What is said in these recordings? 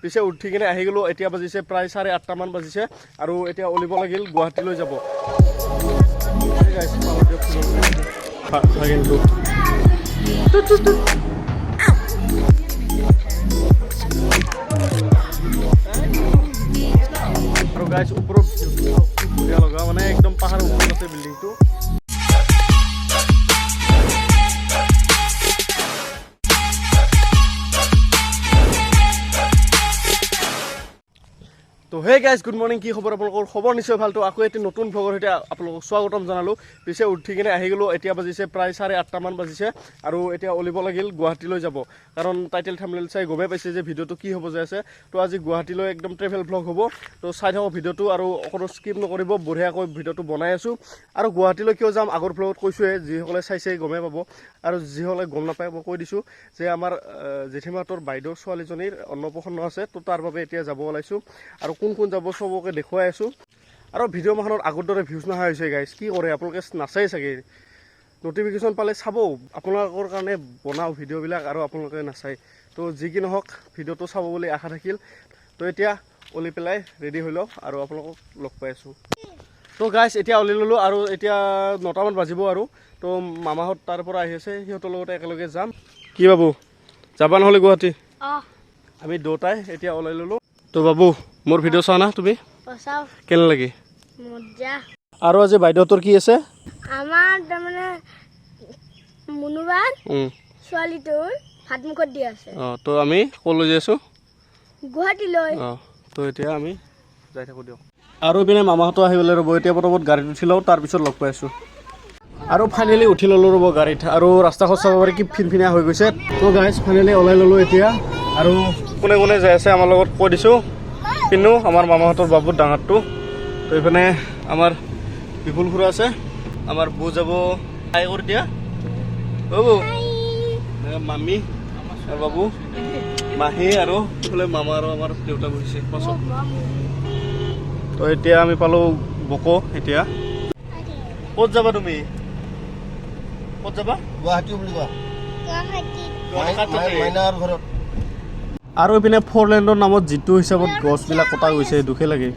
পিছে উঠি কিনে আহি গ'লোঁ। এতিয়া বাজিছে প্ৰায় 8:30মান বাজিছে আৰু এতিয়া ওলিব লাগিল গুৱাহাটীলৈ যাব। আৰু গাইজ ওপৰত ধুনীয়া লগা মানে একদম পাহাৰৰ ওপৰত আছে বিল্ডিংটো। তো হে গাইজ গুড মৰ্ণিং, কি খবৰ আপোনালোকৰ? খবৰ নিশ্চয় ভালতো। আকৌ এটি নতুন ভ্লগৰ সৈতে আপোনালোকক স্বাগতম জনালোঁ। পিছে উঠি কিনে আহি গ'লোঁ। এতিয়া বাজিছে প্ৰায় 8:30মান বাজিছে আৰু এতিয়া ওলিব লাগিল গুৱাহাটীলৈ যাব। কাৰণ টাইটেল থাম্বনেইল চাই গমেই পাইছে যে ভিডিঅ'টো কি হ'ব যাই আছে। তো আজি গুৱাহাটীলৈ একদম ট্ৰেভেল ভ্লগ হ'ব। তো চাই থাকক ভিডিঅ'টো আৰু অকণো স্কিপ নকৰিব, বঢ়িয়াকৈ ভিডিঅ'টো বনাই আছোঁ। আৰু গুৱাহাটীলৈ কিয় যাম আগৰ ভ্লগত কৈছোঁৱে, যিসকলে চাইছে গমেই পাব। আৰু যিসকলে গম নাপায় মই কৈ দিছোঁ যে আমাৰ জেঠীমাহঁতৰ বাইদেউ ছোৱালীজনীৰ অন্নপ্ৰসন্ন আছে। তো তাৰ বাবে এতিয়া যাব ওলাইছোঁ আৰু কোন কোন যাব চবকে দেখুৱাই আছোঁ। আৰু ভিডিঅ' মাখনত আগৰ দৰে ভিউজ নহা হৈছে গাইজ। কি কৰে আপোনালোকে নাচাই চাগে, নটিফিকেশ্যন পালে চাব, আপোনালোকৰ কাৰণে বনাওঁ ভিডিঅ'বিলাক আৰু আপোনালোকে নাচায়। তো যি কি নহওক ভিডিঅ'টো চাব বুলি আশা থাকিল। তো এতিয়া ওলি পেলাই ৰেডি হৈ লওক আৰু আপোনালোকক লগ পাই আছোঁ। তো গাইজ এতিয়া ওলি ল'লোঁ আৰু এতিয়া 9টামান বাজিব আৰু। তো মামাহঁত তাৰ পৰা আহি আছে, সিহঁতৰ লগতে একেলগে যাম। কি বাবু যাবা নহ'লে গুৱাহাটী? আমি দুটাই এতিয়া ওলাই ল'লোঁ। তো বাবু মোৰ ভিডিঅ' চোৱা না তুমি? কেনে লাগে? আৰু আজি বাইদেউহঁতৰ কি আছে? আমাৰ তাৰমানে মুনুবাৰ ছোৱালীটোৰ ভাত মুখত দি আছে। তো আমি ক'লৈ যাই আছোঁ? গুৱাহাটীলৈ। তো এতিয়া আমি যাই থাকোঁ দিয়ক। আৰু ইপিনে মামাহঁতো আহিবলৈ ৰ'ব। এতিয়া প্ৰথমত গাড়ীত উঠি লওঁ, তাৰপিছত লগ পাই আছোঁ। আৰু ফাইনেলি উঠি ল'লোঁ ৰ'ব গাড়ীত। আৰু ৰাস্তাখন চাব পাৰি কি ফিনফিনীয়া হৈ গৈছে। তো গাইজ ফাইনেলি ওলাই ল'লোঁ এতিয়া। আৰু কোনে কোনে যাই আছে আমাৰ লগত কৈ দিছোঁ। পিনু আমাৰ মামাহঁতৰ বাবুৰ ডাঙৰটো। তো এইপিনে আমাৰ বিপুল খুৰা আছে, আমাৰ বৌ যাব হাই কৰি দিয়া। বাবু মামী আৰু বাবু মাহী আৰু এইফালে মামা আৰু আমাৰ দেউতা বহিছে পাছত। তো এতিয়া আমি পালোঁ বকো। এতিয়া ক'ত যাবা তুমি? ক'ত যাবা? গুৱাহাটী বুলি কোৱা, মাইনাৰ ঘৰত। আৰু এইপিনে 4 লেণ্ডৰ নামত যিটো হিচাপত গছবিলাক কটা গৈছে দুখে লাগে।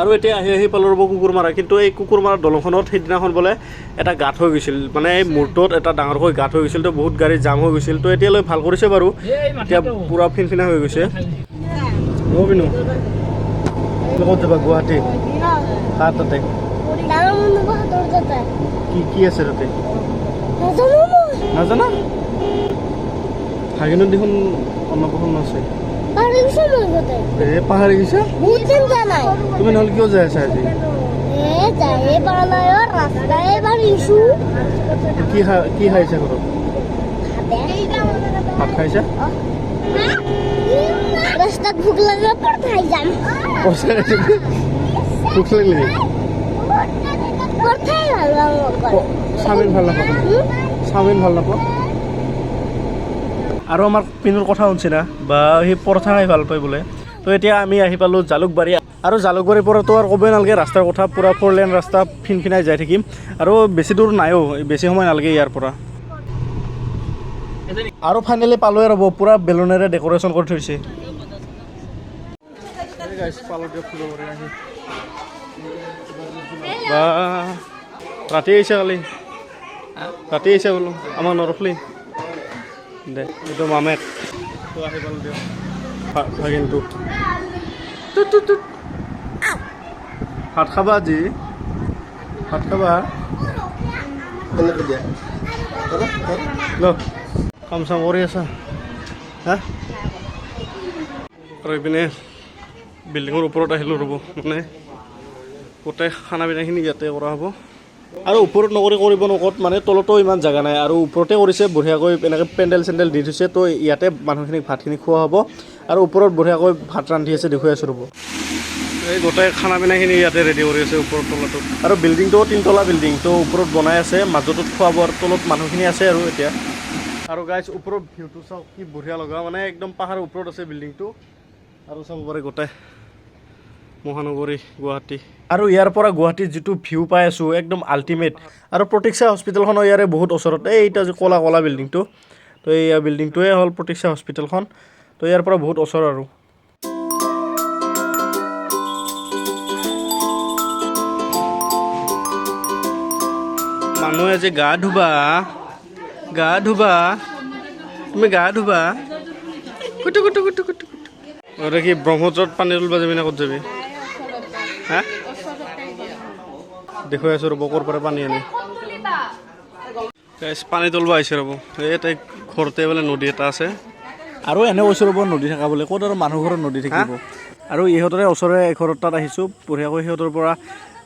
আৰু এতিয়া আহি পালোঁ ৰ'ব কুকুৰমাৰা। কিন্তু এই কুকুৰমাৰা দলংখনত সেইদিনাখন বোলে এটা গাঁত হৈ গৈছিল, মানে এই মূৰটোত এটা ডাঙৰকৈ গাঁত হৈ গৈছিল। তো বহুত গাড়ী জাম হৈ গৈছিল। তো এতিয়ালৈ ভাল কৰিছে বাৰু, এতিয়া পূৰা ফিনফিনা হৈ গৈছে। অ' পিনু ক'ত যাবা? গুৱাহাটী। কাৰ তাতে? কি আছে তাতে নাজানা? ভাগিনত দেখোন অন্নপ্ৰসন্ন আছে। পাহাৰি গৈছা তুমি? নহ'লে কিয় যাই আছা আজি? কি খাইছা ঘৰত? ভাত খাইছা? ৰাস্তাত ভোক লাগে পৰঠাই যাম। ভোক লাগিলে পৰঠাই ভাল পাওঁ। চাওমিন ভাল নাপাওঁ? চাওমিন ভাল নাপাওঁ। আৰু আমাৰ পিনুৰ কথা শুনছি না, বা সি পৰঠা খাই ভাল পায় বোলে। তো এতিয়া আমি আহি পালোঁ জালুকবাৰী। আৰু জালুকবাৰীৰ পৰাতো আৰু ক'বই নালাগে, ৰাস্তাৰ কথা পূৰা 4 লেন ৰাস্তা ফিনফিনাই যাই থাকিম। আৰু বেছি দূৰ নাইও, বেছি সময় নালাগে ইয়াৰ পৰা। আৰু ফাইনেলি পালোৱে ৰ'ব, পূৰা বেলুনেৰে ডেক'ৰেশ্যন কৰি থৈছে। বা ৰাতি আহিছে, কালি ৰাতি আহিছে বোলো, আমাৰ নৰখলি দে। এইটো মামেক। তো আহি পালোঁ দিয়ক ভাগিনটো। ভাত খাবা আজি? ভাত খাবা? দিয়া ল কাম চাম কৰি আছা হা? আৰু এইপিনে বিল্ডিঙৰ ওপৰত আহিলোঁ ৰ'ব, মানে গোটেই খানা পিনাখিনি ইয়াতে কৰা হ'ব। আৰু ওপৰত নকৰি কৰিব নকত, মানে তলতো ইমান জেগা নাই, আৰু ওপৰতে কৰিছে বঢ়িয়াকৈ এনেকৈ পেণ্ডেল চেণ্ডেল দি থৈছে। তো ইয়াতে মানুহখিনিক ভাতখিনি খোৱা হ'ব। আৰু ওপৰত বঢ়িয়াকৈ ভাত ৰান্ধি আছে, দেখুৱাই আছোঁ ৰ'ব। এই গোটেই খানা পিনাখিনি ইয়াতে ৰেডি কৰি আছে ওপৰত তলাটোত। আৰু বিল্ডিংটোও 3তলা বিল্ডিং। তো ওপৰত বনাই আছে, মাজতত খোৱা বোৱাৰ, তলত মানুহখিনি আছে আৰু এতিয়া। আৰু গাইজ ওপৰত ভিউটো চাওক কি বঢ়িয়া লগা, মানে একদম পাহাৰৰ ওপৰত আছে বিল্ডিংটো। আৰু চাব পাৰে গোটেই মহানগৰী গুৱাহাটী। আৰু ইয়াৰ পৰা গুৱাহাটীৰ যিটো ভিউ পাই আছোঁ একদম আল্টিমেট। আৰু প্ৰতীক্ষা হস্পিটেলখনৰ ইয়াৰে বহুত ওচৰত, এইটা যে ক'লা ক'লা বিল্ডিংটো, তো এই বিল্ডিংটোৱে হ'ল প্ৰতীক্ষা হস্পিটেলখন। তো ইয়াৰ পৰা বহুত ওচৰ আৰু। মানুহে যে গা ধুবা তুমি গা ধুবা কুটু কুটু কুটু কুটু কুটু কি ব্ৰহ্মপুত্ৰত পানী তুলিব যাবি না ক'ত যাবি হা দেখুৱাই আছোঁ ৰ'ব ক'ৰ পৰা পানী আনি পানী তুলিব আহিছে ৰ'ব এই তাই ঘৰতে বোলে নদী এটা আছে আৰু এনে কৈছোঁ ৰ'ব নদী থকা বোলে ক'ত আৰু মানুহ ঘৰত নদী থাকিব আৰু ইহঁতৰে ওচৰৰে এঘৰৰ তাত আহিছোঁ বঢ়িয়াকৈ সিহঁতৰ পৰা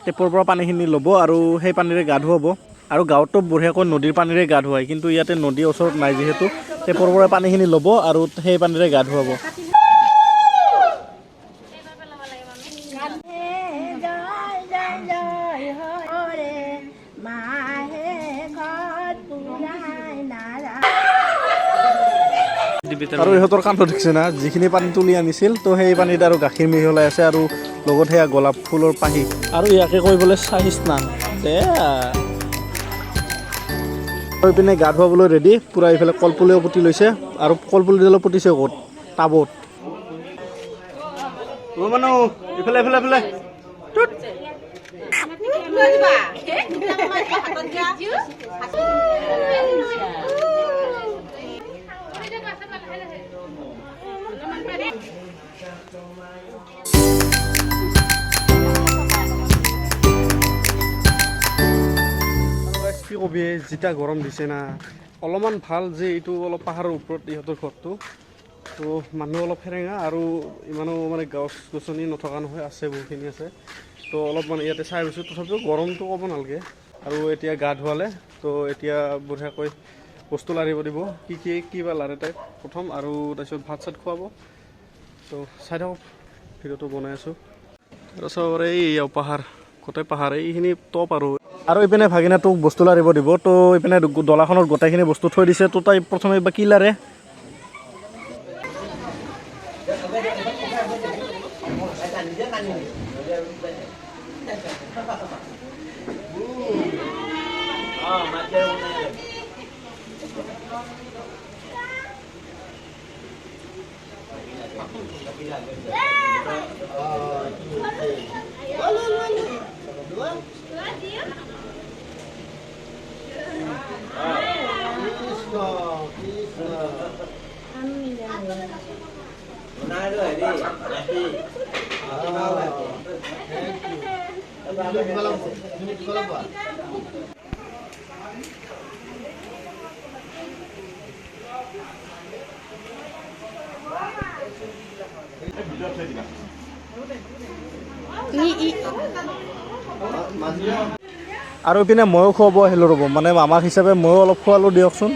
টেপৰ পৰা পানীখিনি ল'ব আৰু সেই পানীৰে গা ধুৱাব আৰু গাঁৱততো বঢ়িয়াকৈ নদীৰ পানীৰে গা ধুৱায় কিন্তু ইয়াতে নদীৰ ওচৰত নাই যিহেতু টেপৰ পৰা পানীখিনি ল'ব আৰু সেই পানীৰে গা ধুৱাব আৰু ইহঁতৰ কাণ্ড দেখিছে না যিখিনি পানী তুলি আনিছিল তো সেই পানীত আৰু গাখীৰ মিহলাই আছে আৰু লগত সেয়া গোলাপ ফুলৰ পাহি আৰু ইয়াকে কৈ বোলে চাহি স্নান হৈ পিনে গা ধুৱাবলৈ ৰেডি পূৰা এইফালে কলপুলিও পুতি লৈছে আৰু কলপুলিডালো পুতিছে ক'ত টাবত মানুহ ইফালে ইফালে ইফালে কি কবি যেতিয়া গৰম দিছে না অলপমান ভাল যে এইটো অলপ পাহাৰৰ ওপৰত ইহঁতৰ ঘৰটো তো মানুহ অলপ ফেৰেঙা আৰু ইমানো মানে গছ গছনি নথকা নহয় আছে বহুখিনি আছে তো অলপমান ইয়াতে চাই গৈছোঁ তথাপিও গৰমটো ক'ব নালাগে আৰু এতিয়া গা ধুৱালে তো এতিয়া বঢ়িয়াকৈ বস্তু লাৰিব দিব কি বা লাৰে তাইক প্ৰথম আৰু তাৰপিছত ভাত চাত খুৱাব তো চাই থাকক ভিডিঅ'টো বনাই আছোঁ আৰু চবৰে এই পাহাৰ গোটেই পাহাৰ এইখিনি টপ আৰু ইপিনে ভাগিনাটোক বস্তু লাৰিব দিব তো ইপিনে দলাখনত গোটেইখিনি বস্তু থৈ দিছে তো তাই প্ৰথমে বা কি লাৰে আৰু ইপিনে ময়ো খুৱাব আহিলোঁ ৰ'ব মানে মামাক হিচাপে ময়ো অলপ খোৱালোঁ দিয়কচোন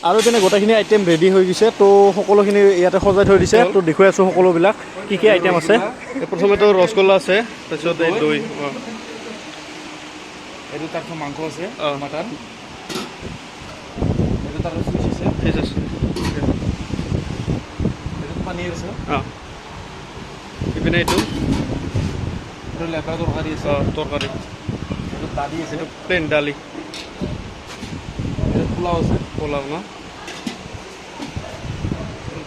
আৰু ইপিনে গোটেইখিনি আইটেম ৰেডি হৈ গৈছে তো সকলোখিনি ইয়াতে সজাই থৈ দিছে তো দেখুৱাই আছোঁ সকলোবিলাক কি কি আইটেম আছে প্ৰথমেতো ৰসগোল্লা আছে তাৰপিছত এই দৈ এইটো তাৰপিছত মাংস আছে মাটন এইটো তাৰপিছত ফিছ আছে এইটো পনীৰ আছে ইপিনে এইটো লেপৰা তৰকাৰী আছে তৰকাৰী এইটো দালি আছে এইটো প্লেইন দালি এইটো পোলাও আছে পোলাও ন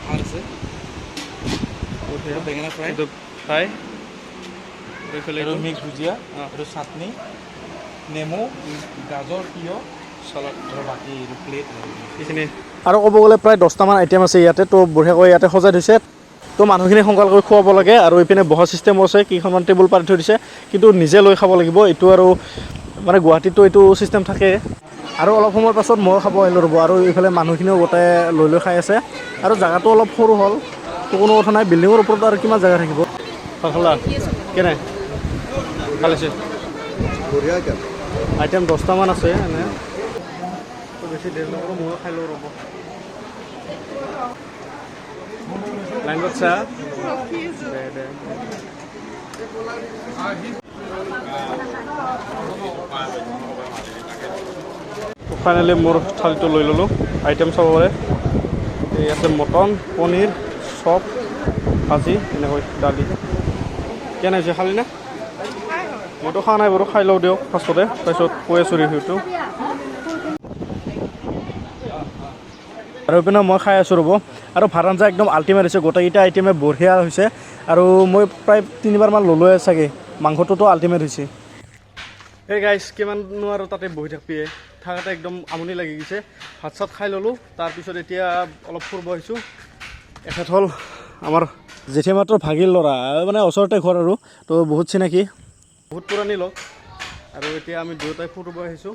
ভাত আছে বেঙেনা ফ্ৰাই এইটো ফ্ৰাই এইটো মিক্স ভুজিয়া এইটো চাটনি নেমু গাজৰ তিয়ঁহ চালাড আৰু বাকী এইটো প্লেট এইখিনি আৰু ক'ব গ'লে প্ৰায় 10টামান আইটেম আছে ইয়াতে তো বঢ়িয়াকৈ ইয়াতে সজাই থৈছে তো মানুহখিনি সোনকালকৈ খুৱাব লাগে আৰু ইপিনে বহা ছিষ্টেমো আছে কেইখনমান টেবুল পাতি থৈ দিছে কিন্তু নিজে লৈ খাব লাগিব এইটো আৰু মানে গুৱাহাটীততো এইটো ছিষ্টেম থাকে আৰু অলপ সময়ৰ পাছত ময়ো খাব আহিলোঁ ৰ'ব আৰু এইফালে মানুহখিনিও গোটেই লৈ খাই আছে আৰু জেগাটো অলপ সৰু হ'ল তো কোনো কথা নাই বিল্ডিঙৰ ওপৰত আৰু কিমান জেগা থাকিব খালা কেনে খালিছে আইটেম 10টামান আছে এনে বেছি দেৰি নকৰোঁ ময়ো খাই লওঁ ৰ'ব লাইন বাচ্চা দে ফাইনেলি মোৰ থালিটো লৈ ল'লোঁ আইটেম চাব পাৰে এই আছে মটন পনীৰ চপ ভাজি এনেকৈ দালি কেনে হৈছে খালি নে মইতো খোৱা নাই বাৰু খাই লওঁ দিয়ক ফাৰ্ষ্টতে তাৰপিছত কৈ আছোঁ ৰিভিউটো আৰু এইপিনে মই খাই আছোঁ ৰ'ব আৰু ভাত আঞ্জা একদম আল্টিমেট হৈছে গোটেইকেইটা আইটেমে বঢ়িয়া হৈছে আৰু মই প্ৰায় 3বাৰমান ল'লোৱে চাগে মাংসটোতো আল্টিমেট হৈছে এই গাইজ কিমাননো আৰু তাতে বহি থাকিবি থাকাতে একদম আমনি লাগি গৈছে ভাত চাত খাই ল'লোঁ তাৰপিছত এতিয়া অলপ ফুৰিব আহিছোঁ এখেত হ'ল আমাৰ জেঠী মাত্ৰ ভাগিৰ ল'ৰা মানে ওচৰতে ঘৰ আৰু তো বহুত চিনাকি বহুত পুৰণি লগ আৰু এতিয়া আমি দুয়োটাই ফুৰিব আহিছোঁ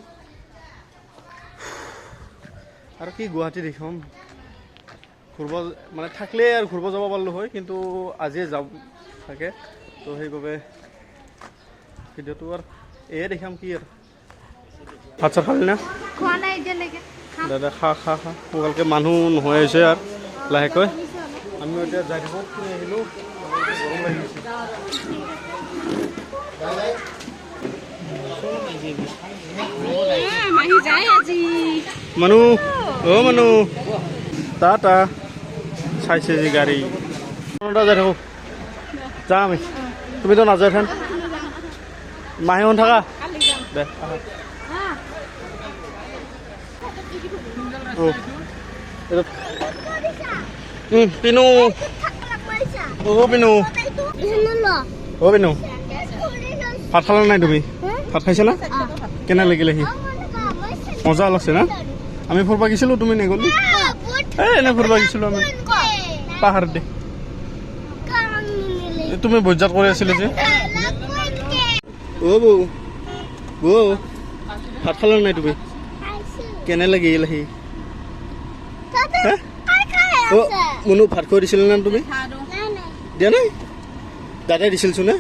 আৰু কি গুৱাহাটী দেখাম ঘূৰিব মানে থাকিলে আৰু ঘূৰিব যাব পাৰিলোঁ হয় কিন্তু আজিয়ে যাম থাকে তো সেইবাবে ভিডিঅ'টো আৰু এয়ে দেখাম কি আৰু ভাত চাত খালি না দাদা খা সোনকালকৈ মানুহ নোহোৱা হৈছে আৰু লাহেকৈ আমিও এতিয়া যাই থাকোঁ ফুৰি আহিলোঁ গৰম লাগিছে মানুহ মানুহ টা চাইছে যে গাড়ী যাই থাকোঁ যাম আমি তুমিতো নাযায় ফেন মাহীহত থাকা দে পিনু পিনু পিনু ভাত খালা নাই তুমি ভাত খাইছা না কেনে লাগিলে সি মজা লাগছে না আমি ফুৰিব গৈছিলোঁ তুমি নগ'লি এনে ফুৰিব গৈছিলোঁ আমি পাহাৰত দে তুমি বজাৰ কৰি আছিলে যে বৌ ভাত খালা নাই তুমি কেনে লাগিল সি মনু ভাত খুৱাই দিছিলে না তুমি দিয়া নাই দাদাই দিছিলচোন নে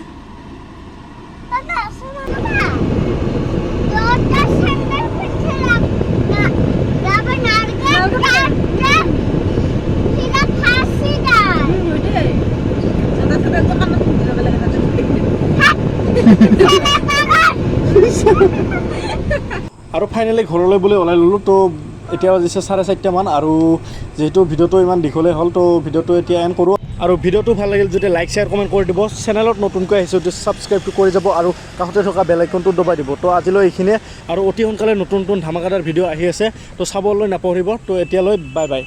আৰু ফাইনেলি ঘৰলৈ বুলি ওলাই ল'লোঁ তো এতিয়া বাজিছে 4:30মান আৰু যিহেতু ভিডিঅ'টো ইমান দীঘলে হ'ল তো ভিডিঅ'টো এতিয়া এণ্ড কৰোঁ আৰু ভিডিঅ'টো ভাল লাগিল যদি লাইক শ্বেয়াৰ কমেণ্ট কৰি দিব চেনেলত নতুনকৈ আহিছোঁ যদি ছাবস্ক্ৰাইবটো কৰি যাব আৰু কাষতে থকা বেল আইকনটো দবাই দিব তো আজিলৈ এইখিনিয়ে আৰু অতি সোনকালে নতুন ধামাকাদাৰ ভিডিঅ' আহি আছে তো চাবলৈ নাপাহৰিব তো এতিয়ালৈ বাই বাই